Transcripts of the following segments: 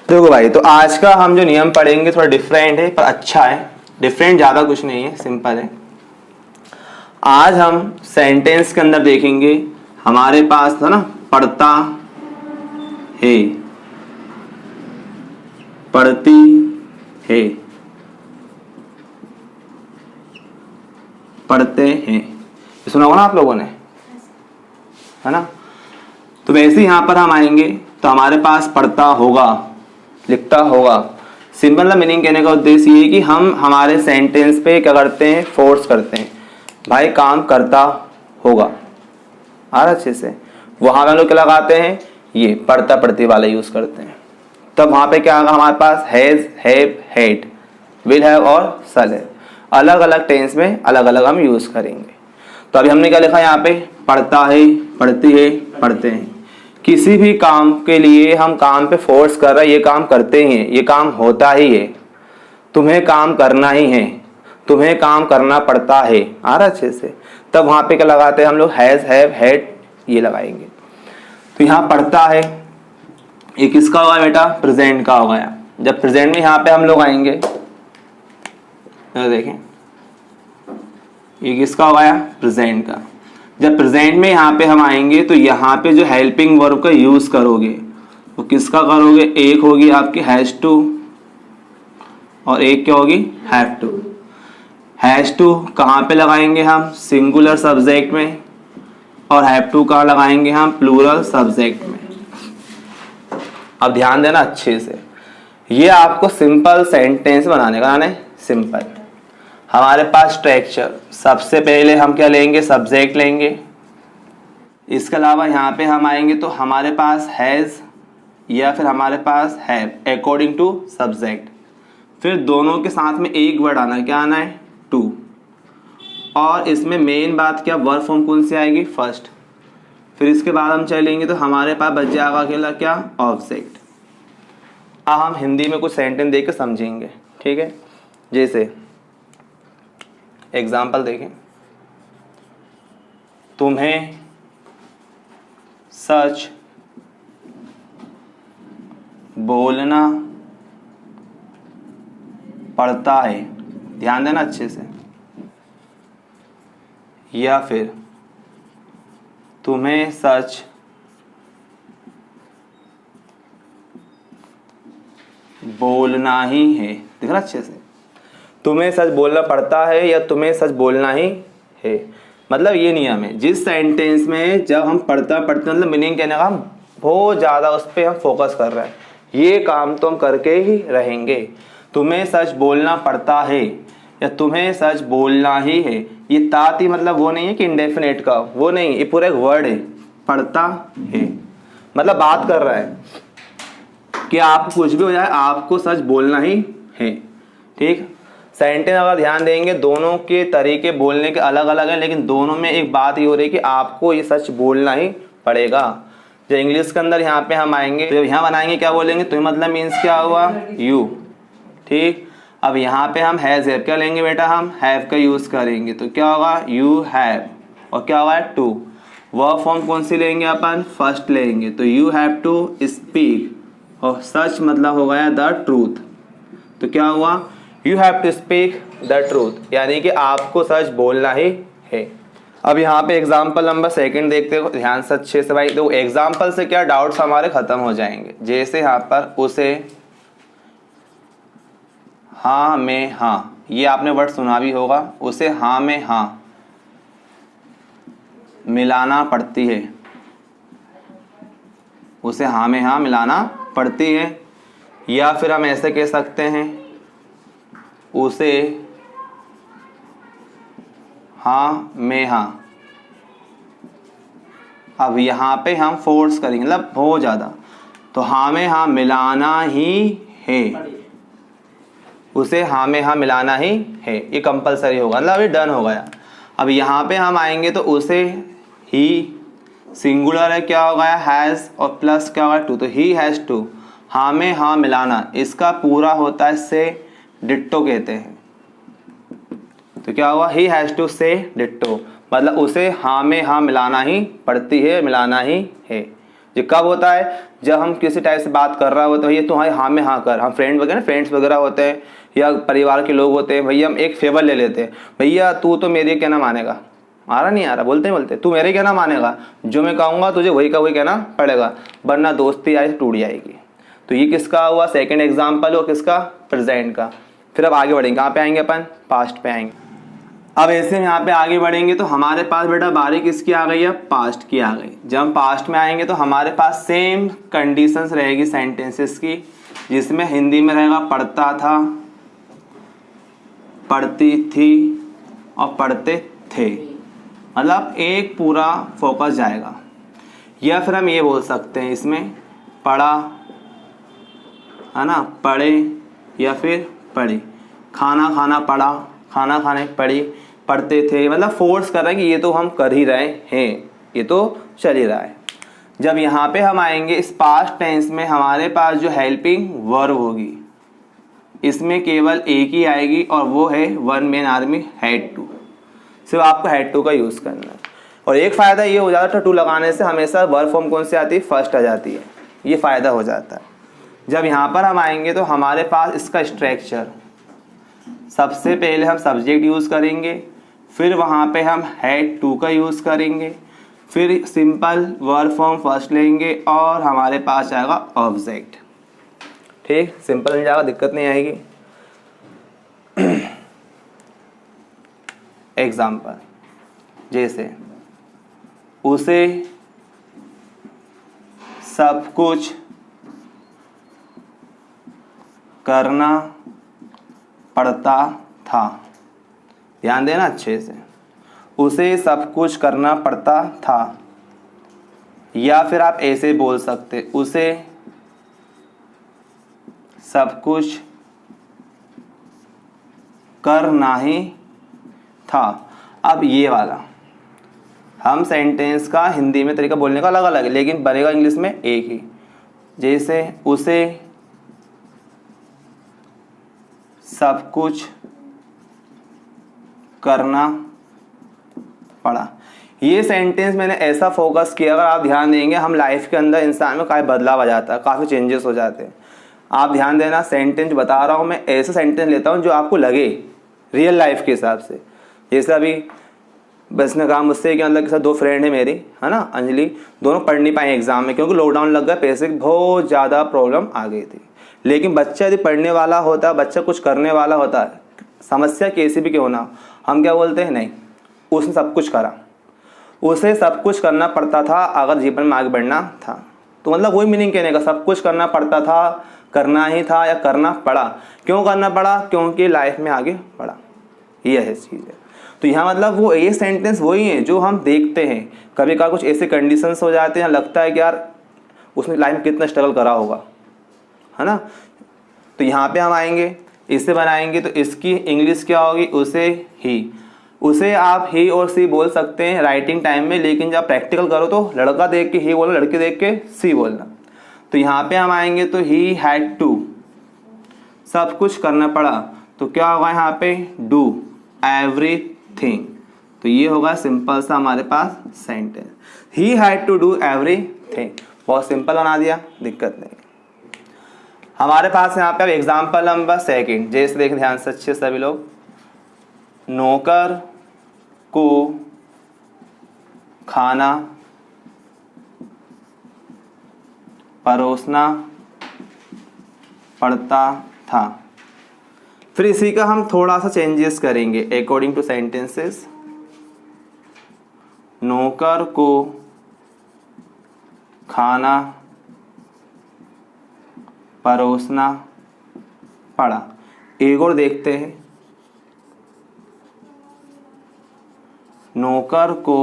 देखो भाई, तो आज का हम जो नियम पढ़ेंगे थोड़ा डिफरेंट है पर अच्छा है। डिफरेंट ज़्यादा कुछ नहीं है, सिंपल है। आज हम सेंटेंस के अंदर देखेंगे, हमारे पास था ना पढ़ता है, पढ़ती है, पढ़ते हैं, ये सुना होगा ना आप लोगों ने, है ना। तो वैसे यहाँ पर हम आएंगे तो हमारे पास पढ़ता होगा, लिखता होगा। सिंपल सा मीनिंग कहने का उद्देश्य ये है कि हम हमारे सेंटेंस पे क्या करते हैं, फोर्स करते हैं। भाई काम करता होगा, आ रहा अच्छे से। वहां हम लोग क्या लगाते हैं, ये पढ़ता पढ़ती वाला यूज करते हैं। तब वहां पे क्या आएगा हमारे पास, has, have, had, will have और शैल हैव। अलग अलग टेंस में अलग अलग हम यूज करेंगे। तो अभी हमने क्या लिखा यहाँ पे, पढ़ता है, पढ़ती है, पढ़ते हैं। किसी भी काम के लिए हम काम पे फोर्स कर रहे हैं, ये काम करते ही हैं, ये काम होता ही है, तुम्हें काम करना ही है, तुम्हें काम करना पड़ता है, आ रहा अच्छे से। तब वहां पे क्या लगाते हैं हम लोग, हैज, हैव, हैड, ये लगाएंगे। तो यहाँ पढ़ता है, ये किसका होगा बेटा, प्रेजेंट का होगा। जब प्रेजेंट में यहाँ पे हम लोग आएंगे तो देखें ये किसका होगा, प्रेजेंट का। जब प्रेजेंट में यहाँ पे हम आएंगे तो यहाँ पे जो हेल्पिंग वर्ब का यूज करोगे वो किसका करोगे, एक होगी आपकी हैज टू और एक क्या होगी, हैव टू। हैज टू कहाँ पे लगाएंगे हम, सिंगुलर सब्जेक्ट में, और हैव टू कहाँ लगाएंगे हम, प्लूरल सब्जेक्ट में। अब ध्यान देना अच्छे से, ये आपको सिंपल सेंटेंस बनाने का है, सिंपल। हमारे पास स्ट्रक्चर, सबसे पहले हम क्या लेंगे, सब्जेक्ट लेंगे। इसके अलावा यहाँ पे हम आएंगे तो हमारे पास हैज या फिर हमारे पास हैव अकॉर्डिंग टू सब्जेक्ट। फिर दोनों के साथ में एक वर्ड आना, क्या आना है, टू। और इसमें मेन बात क्या, वर्ब फॉर्म कौन सी आएगी, फर्स्ट। फिर इसके बाद हम चलेंगे तो हमारे पास बच जाएगा अकेला क्या, ऑब्जेक्ट। अब हम हिंदी में कुछ सेंटेंस देख के समझेंगे, ठीक है। जैसे एग्जाम्पल देखें, तुम्हें सच बोलना पड़ता है, ध्यान देना अच्छे से। या फिर तुम्हें सच बोलना ही है, देख रहा अच्छे से। तुम्हें सच बोलना पड़ता है या तुम्हें सच बोलना ही है, मतलब ये नियम है। जिस सेंटेंस में जब हम पढ़ता मतलब मीनिंग कहने का हम बहुत ज़्यादा उस पर हम फोकस कर रहे हैं, ये काम तो हम करके ही रहेंगे। तुम्हें सच बोलना पड़ता है या तुम्हें सच बोलना ही है, ये ताती मतलब वो नहीं है कि इंडेफिनेट का, वो नहीं, ये पूरा एक वर्ड है, पढ़ता है मतलब बात कर रहा है कि आप कुछ भी हो जाए आपको सच बोलना ही है, ठीक। सेंटेंस अगर ध्यान देंगे दोनों के तरीके बोलने के अलग अलग हैं, लेकिन दोनों में एक बात ये हो रही है कि आपको ये सच बोलना ही पड़ेगा। जो इंग्लिश के अंदर यहाँ पे हम आएंगे तो यहाँ बनाएंगे क्या बोलेंगे, तो मतलब मीन्स क्या हुआ, यू, ठीक। अब यहाँ पे हम हैज हैव क्या लेंगे बेटा, हम हैव का यूज करेंगे तो क्या होगा, यू हैव, और क्या होगा, टू। वर्ब फॉर्म कौन सी लेंगे अपन, फर्स्ट लेंगे तो यू हैव टू स्पीक, और सच मतलब हो गया द ट्रूथ, तो क्या हुआ, you have to speak the truth, यानी कि आपको सच बोलना ही है। अब यहाँ पे एग्जाम्पल नंबर सेकंड देखते हो ध्यान से अच्छे से भाई। तो एग्जाम्पल से क्या डाउट्स हमारे खत्म हो जाएंगे। जैसे यहाँ पर उसे हाँ में हाँ, ये आपने वर्ड सुना भी होगा, उसे हाँ में हाँ मिलाना पड़ती है, उसे हाँ में हाँ मिलाना पड़ती है। या फिर हम ऐसे कह सकते हैं, उसे हाँ में हाँ। अब यहाँ पे हम फोर्स करेंगे मतलब बहुत ज़्यादा, तो हाँ में हाँ मिलाना ही है, उसे हाँ में हाँ मिलाना ही है, ये कंपलसरी होगा, मतलब अभी डन हो गया। अब यहाँ पे हम आएंगे तो उसे ही सिंगुलर है, क्या हो गया, हैज़, और प्लस क्या होगा, टू, तो ही हैज़ टू। हाँ में हाँ मिलाना इसका पूरा होता है से डिट्टो कहते हैं, तो क्या हुआ, ही हैज़ टू से डिट्टो, मतलब उसे हाँ में हाँ मिलाना ही पड़ती है, मिलाना ही है। ये कब होता है? जब हम किसी टाइप से बात कर रहा होता है, भैया तुम्हारे हाँ में हाँ कर, हम फ्रेंड्स वगैरह होते हैं या परिवार के लोग होते हैं, भैया हम एक फेवर ले लेते हैं, भैया तू तो मेरे कहना मानेगा, आ रहा नहीं आ रहा, बोलते तू मेरे कहना मानेगा, जो मैं कहूँगा तुझे वही का वही कहना पड़ेगा, वरना दोस्ती आज टूट जाएगी। तो ये किसका हुआ? सेकंड एग्जाम्पल हो किसका? प्रेजेंट का। फिर अब आगे बढ़ेंगे, कहाँ पे आएंगे अपन? पास्ट पे आएंगे। अब ऐसे में यहाँ पे आगे बढ़ेंगे तो हमारे पास बेटा बारी किसकी आ गई है? पास्ट की आ गई। जब हम पास्ट में आएंगे तो हमारे पास सेम कंडीशंस रहेगी सेंटेंसेस की, जिसमें हिंदी में रहेगा पढ़ता था, पढ़ती थी और पढ़ते थे, मतलब एक पूरा फोकस जाएगा। या फिर हम ये बोल सकते हैं इसमें पढ़ा, है ना, पढ़े, या फिर पढ़ी, खाना खाना पढ़ा, खाना खाने पढ़ी, पढ़ते थे, मतलब फोर्स कर रहे हैं कि ये तो हम कर ही रहे हैं, ये तो चल ही रहा है। जब यहाँ पे हम आएंगे इस पास्ट टेंस में, हमारे पास जो हेल्पिंग वर्ब होगी इसमें केवल एक ही आएगी और वो है one man army had to. सिर्फ आपको हैड टू का यूज़ करना है। और एक फ़ायदा ये हो जाता है टू लगाने से हमेशा वर्ब फॉर्म कौन सी आती है? फर्स्ट आ जाती है, ये फ़ायदा हो जाता है। जब यहाँ पर हम आएंगे तो हमारे पास इसका स्ट्रक्चर, सबसे पहले हम सब्जेक्ट यूज़ करेंगे, फिर वहाँ पे हम हैड टू का यूज़ करेंगे, फिर सिंपल वर्ब फॉर्म फर्स्ट लेंगे और हमारे पास आएगा ऑब्जेक्ट। ठीक, सिंपल मिल जाएगा, दिक्कत नहीं आएगी। एग्जाम्पल, जैसे उसे सब कुछ करना पड़ता था। ध्यान देना अच्छे से, उसे सब कुछ करना पड़ता था। या फिर आप ऐसे बोल सकते, उसे सब कुछ करना ही था। अब ये वाला हम सेंटेंस का हिंदी में तरीका बोलने का अलग अलग है, लेकिन बनेगा इंग्लिश में एक ही। जैसे उसे सब कुछ करना पड़ा। ये सेंटेंस मैंने ऐसा फोकस किया, अगर आप ध्यान देंगे हम लाइफ के अंदर इंसान में काफ़ी बदलाव आ जाता है, काफ़ी चेंजेस हो जाते हैं। आप ध्यान देना, सेंटेंस बता रहा हूँ मैं, ऐसे सेंटेंस लेता हूँ जो आपको लगे रियल लाइफ के हिसाब से। जैसे अभी बस ने कहा मुझसे कि मतलब के साथ दो फ्रेंड है मेरी, है ना, अंजलि, दोनों पढ़ नहीं पाए एग्जाम में क्योंकि लॉकडाउन लग गया, पैसे की बहुत ज़्यादा प्रॉब्लम आ गई थी। लेकिन बच्चा यदि पढ़ने वाला होता, बच्चा कुछ करने वाला होता, समस्या कैसी भी क्यों ना, हम क्या बोलते हैं? नहीं, उसने सब कुछ करा, उसे सब कुछ करना पड़ता था अगर जीवन में आगे बढ़ना था। तो मतलब वही मीनिंग कहने का, सब कुछ करना पड़ता था, करना ही था या करना पड़ा। क्यों करना पड़ा? क्योंकि लाइफ में आगे बढ़ा, ये है चीज़ है। तो यहाँ मतलब वो ये सेंटेंस वही है जो हम देखते हैं। कभी कभी कुछ ऐसे कंडीशंस हो जाते हैं, लगता है कि यार उसने लाइफ में कितना स्ट्रगल करा होगा, है ना। तो यहाँ पे हम आएंगे, इसे बनाएंगे तो इसकी इंग्लिश क्या होगी? उसे ही। उसे आप ही और सी बोल सकते हैं राइटिंग टाइम में, लेकिन जब प्रैक्टिकल करो तो लड़का देख के ही बोलना, लड़की देख के सी बोलना। तो यहाँ पे हम आएंगे तो ही हैड टू, सब कुछ करना पड़ा, तो क्या होगा यहाँ पे? Do everything. तो ये होगा सिंपल सा हमारे पास sentence, he had to do everything. बहुत सिंपल बना दिया, दिक्कत नहीं। हमारे पास यहाँ पे अब एग्जाम्पल नंबर सेकंड, जैसे देखें ध्यान से अच्छे सभी लोग, नौकर को खाना परोसना पड़ता था। फिर इसी का हम थोड़ा सा चेंजेस करेंगे अकॉर्डिंग टू सेंटेंसेस। नौकर को खाना परोसना पड़ा। एक और देखते हैं, नौकर को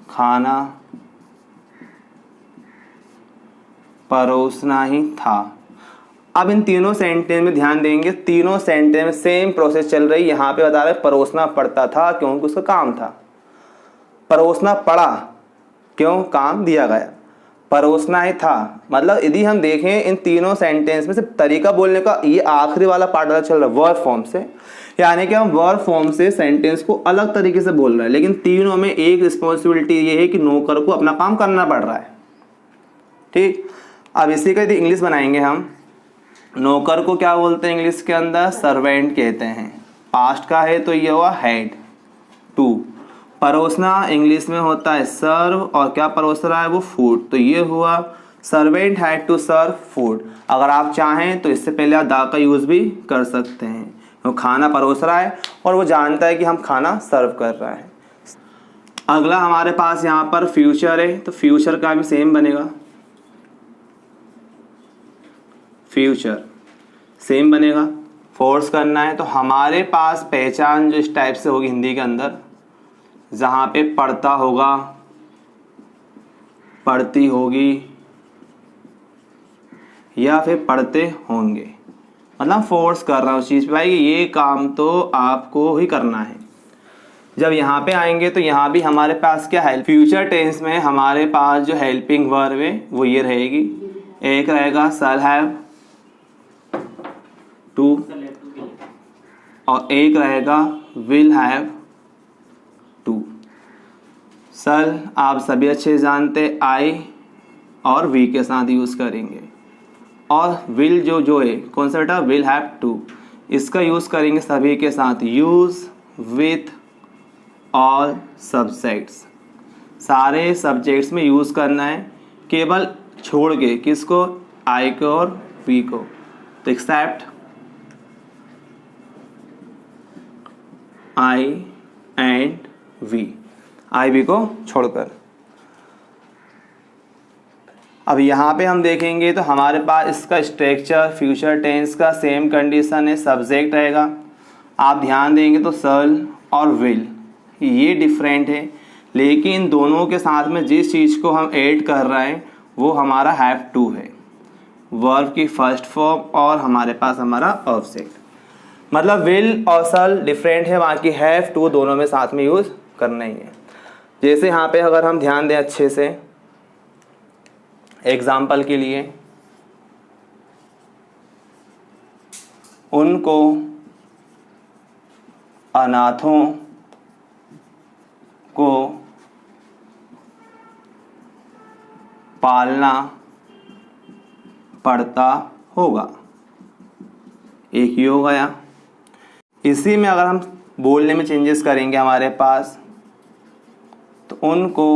खाना परोसना ही था। अब इन तीनों सेंटेंस में ध्यान देंगे, तीनों सेंटेंस में सेम प्रोसेस चल रही है। यहाँ पे बता रहे परोसना पड़ता था क्योंकि उसका काम था, परोसना पड़ा क्यों? काम दिया गया। परोसना ही था। मतलब यदि हम देखें इन तीनों सेंटेंस में सिर्फ तरीका बोलने का ये आखिरी वाला पार्ट चल रहा है वर्ब फॉर्म से, यानी कि हम वर्ब फॉर्म से सेंटेंस को अलग तरीके से बोल रहे हैं, लेकिन तीनों में एक रिस्पॉन्सिबिलिटी ये है कि नौकर को अपना काम करना पड़ रहा है। ठीक, अब इसी का यदि इंग्लिश बनाएंगे हम, नौकर को क्या बोलते हैं इंग्लिश के अंदर? सर्वेंट कहते हैं। पास्ट का है तो ये हुआ हैड टू। परोसना इंग्लिश में होता है सर्व, और क्या परोस रहा है वो? फूड। तो ये हुआ servant had to serve food. अगर आप चाहें तो इससे पहले आप दा का यूज़ भी कर सकते हैं। वो खाना परोस रहा है और वो जानता है कि हम खाना सर्व कर रहा है। अगला हमारे पास यहाँ पर फ्यूचर है, तो फ्यूचर का भी सेम बनेगा, फ्यूचर सेम बनेगा। फोर्स करना है तो हमारे पास पहचान जो इस टाइप से होगी हिंदी के अंदर, जहाँ पे पढ़ता होगा, पढ़ती होगी या फिर पढ़ते होंगे, मतलब फोर्स कर रहा हूँ उस चीज़ पे भाई ये काम तो आपको ही करना है। जब यहाँ पे आएंगे तो यहाँ भी हमारे पास क्या है? फ्यूचर टेंस में हमारे पास जो हेल्पिंग वर्ब है वो ये रहेगी। एक रहेगा शैल हैव टू, और एक रहेगा विल हैव टू। शैल आप सभी अच्छे जानते आई और वी के साथ यूज़ करेंगे, और विल जो है कौन सा बेटा? Will have to. इसका यूज़ करेंगे सभी के साथ, यूज़ विथ ऑल सब्जेक्ट्स। सारे सब्जेक्ट्स में यूज़ करना है, केवल छोड़ के किसको? आई को और वी को। तो except I and V, I V को छोड़कर। अब यहाँ पे हम देखेंगे तो हमारे पास इसका स्ट्रक्चर फ्यूचर टेंस का सेम कंडीशन है, सब्जेक्ट रहेगा। आप ध्यान देंगे तो शैल और विल ये डिफरेंट है, लेकिन दोनों के साथ में जिस चीज़ को हम ऐड कर रहे हैं वो हमारा हैव टू है, वर्ब की फर्स्ट फॉर्म, और हमारे पास हमारा ऑब्जेक्ट। मतलब विल और शैल डिफरेंट है, बाकी हैव टू दोनों में साथ में यूज़ करना ही है। जैसे यहाँ पे अगर हम ध्यान दें अच्छे से एग्जाम्पल के लिए, उनको अनाथों को पालना पड़ता होगा, एक ही हो गया। इसी में अगर हम बोलने में चेंजेस करेंगे हमारे पास, तो उनको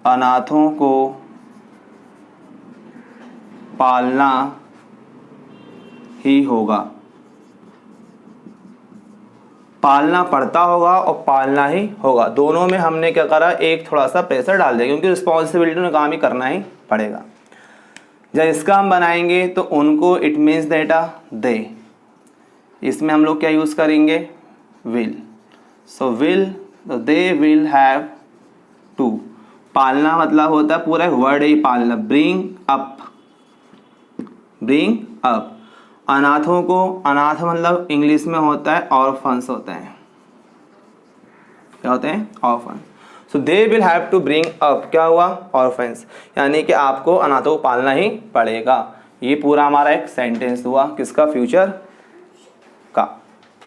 अनाथों को पालना ही होगा। पालना पड़ता होगा और पालना ही होगा, दोनों में हमने क्या करा? एक थोड़ा सा प्रेशर डाल दिया, क्योंकि रिस्पॉन्सिबिलिटी में काम ही करना ही पड़ेगा। जब इसका हम बनाएंगे तो उनको इट मीन्स डेटा दे, इसमें हम लोग क्या यूज़ करेंगे? विल। सो विल, तो दे विल हैव टू। पालना मतलब होता है पूरा वर्ड है पालना, ब्रिंग अप, ब्रिंग अप। अनाथों को, अनाथ मतलब इंग्लिश में होता है ऑर्फन्स होते हैं, क्या होते हैं? Orphan. So they will have to bring up, क्या हुआ? ऑर्फन्स, यानी कि आपको अनाथों को पालना ही पड़ेगा। ये पूरा हमारा एक सेंटेंस हुआ किसका? फ्यूचर